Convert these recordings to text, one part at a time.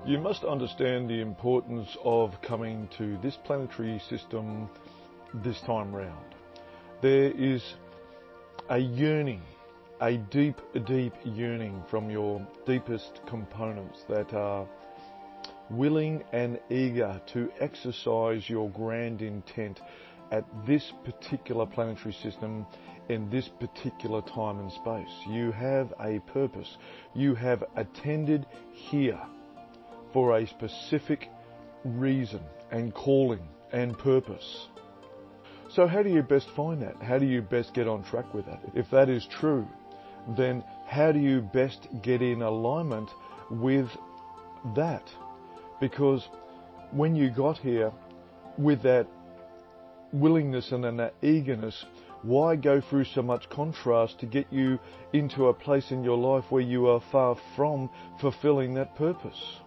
You must understand the importance of coming to this planetary system this time round. There is a yearning, a deep, deep yearning from your deepest components that are willing and eager to exercise your grand intent at this particular planetary system in this particular time and space. You have a purpose. You have attended here for a specific reason and calling and purpose. So how do you best find that? How do you best get on track with that? If that is true, then how do you best get in alignment with that? Because when you got here with that willingness and that eagerness, why go through so much contrast to get you into a place in your life where you are far from fulfilling that purpose?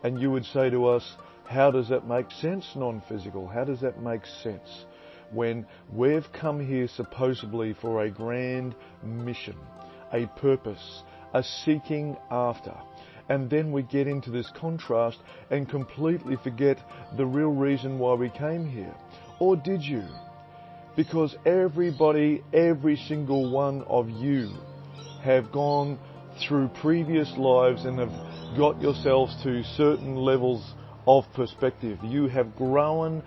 And you would say to us, how does that make sense, non-physical? How does that make sense when we've come here supposedly for a grand mission, a purpose, a seeking after, and then we get into this contrast and completely forget the real reason why we came here? Or did you? Because everybody, every single one of you have gone through previous lives and have got yourselves to certain levels of perspective. You have grown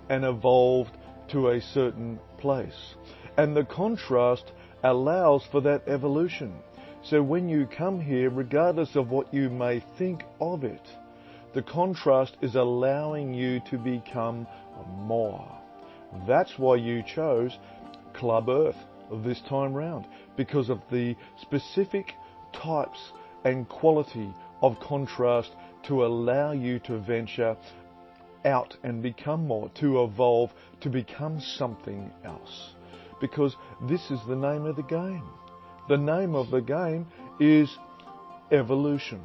and evolved to a certain place. And the contrast allows for that evolution. So when you come here, regardless of what you may think of it, the contrast is allowing you to become more. That's why you chose Club Earth this time round, because of the specific types and quality of contrast to allow you to venture out and become more, to evolve, to become something else. Because this is the name of the game. The name of the game is evolution.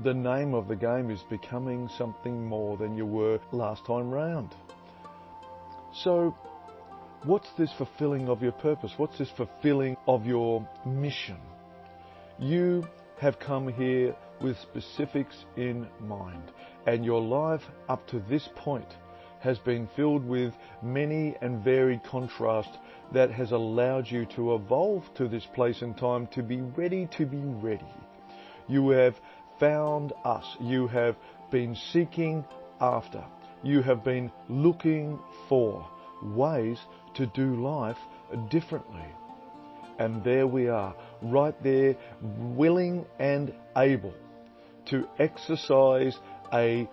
The name of the game is becoming something more than you were last time round. So, what's this fulfilling of your purpose? What's this fulfilling of your mission? You have come here with specifics in mind, and your life up to this point has been filled with many and varied contrast that has allowed you to evolve to this place in time to be ready to be ready. You have found us. You have been seeking after. You have been looking for ways to do life differently. And there we are, right there, willing and able to exercise a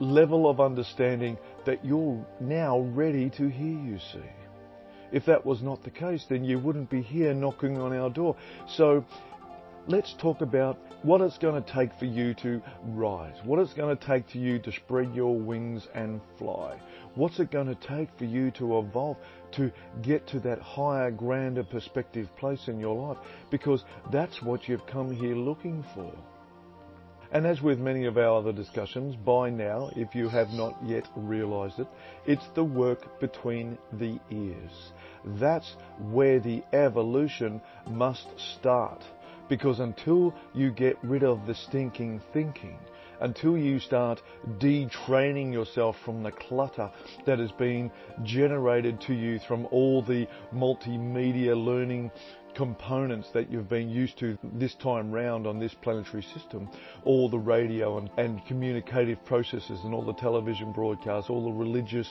level of understanding that you're now ready to hear, you see. If that was not the case, then you wouldn't be here knocking on our door. So let's talk about what it's going to take for you to rise, what it's going to take to you to spread your wings and fly. What's it going to take for you to evolve, to get to that higher, grander perspective place in your life? Because that's what you've come here looking for. And as with many of our other discussions, by now, if you have not yet realised it, it's the work between the ears. That's where the evolution must start. Because until you get rid of the stinking thinking, until you start detraining yourself from the clutter that has been generated to you from all the multimedia learning components that you've been used to this time round on this planetary system, all the radio and communicative processes and all the television broadcasts, all the religious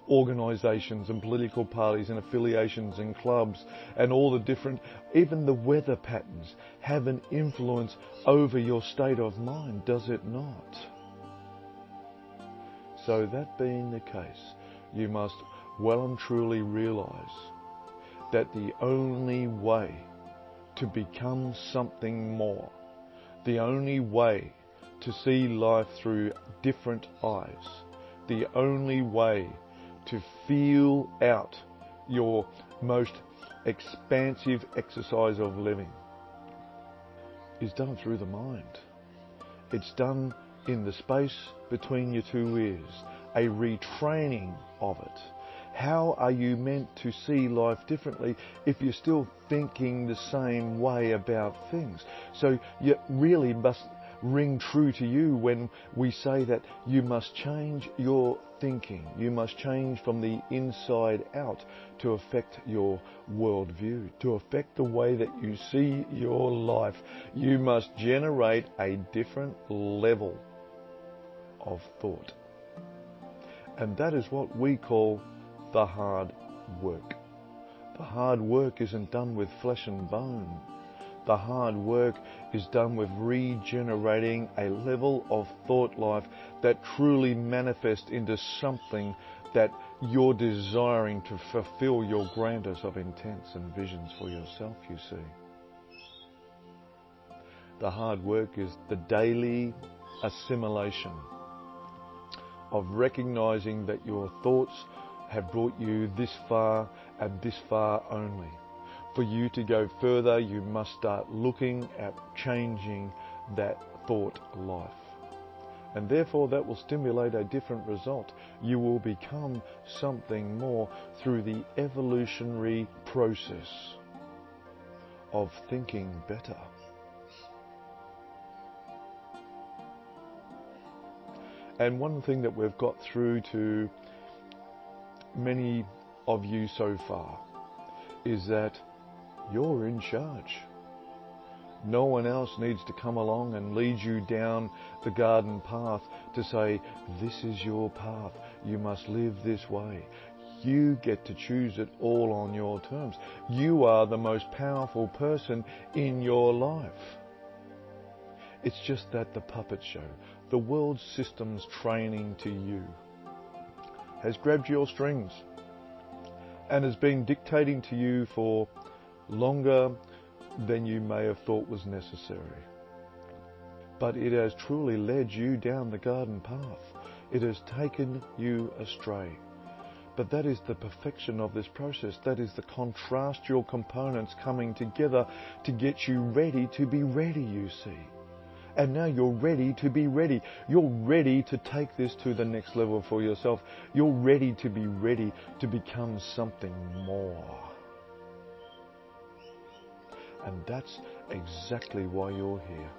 organisations and political parties and affiliations and clubs and all the different, even the weather patterns have an influence over your state of mind, does it not? So that being the case, you must well and truly realise that the only way to become something more, the only way to see life through different eyes, the only way to feel out your most expansive exercise of living is done through the mind. It's done in the space between your two ears, a retraining of it. How are you meant to see life differently if you're still thinking the same way about things? So you really must ring true to you when we say that you must change your thinking. You must change from the inside out to affect your worldview, to affect the way that you see your life. You must generate a different level of thought. And that is what we call the hard work. The hard work isn't done with flesh and bone. The hard work is done with regenerating a level of thought life that truly manifests into something that you're desiring to fulfill your grandest of intents and visions for yourself, you see. The hard work is the daily assimilation of recognizing that your thoughts have brought you this far and this far only. For you to go further, you must start looking at changing that thought life. And therefore that will stimulate a different result. You will become something more through the evolutionary process of thinking better. And one thing that we've got through to many of you so far is that you're in charge. No one else needs to come along and lead you down the garden path to say, this is your path, you must live this way. You get to choose it all on your terms. You are the most powerful person in your life. It's just that the puppet show, the world system's training to you, has grabbed your strings and has been dictating to you for longer than you may have thought was necessary. But it has truly led you down the garden path. It has taken you astray. But that is the perfection of this process. That is the contrast your components coming together to get you ready to be ready, you see. And now you're ready to be ready. You're ready to take this to the next level for yourself. You're ready to be ready to become something more. And that's exactly why you're here.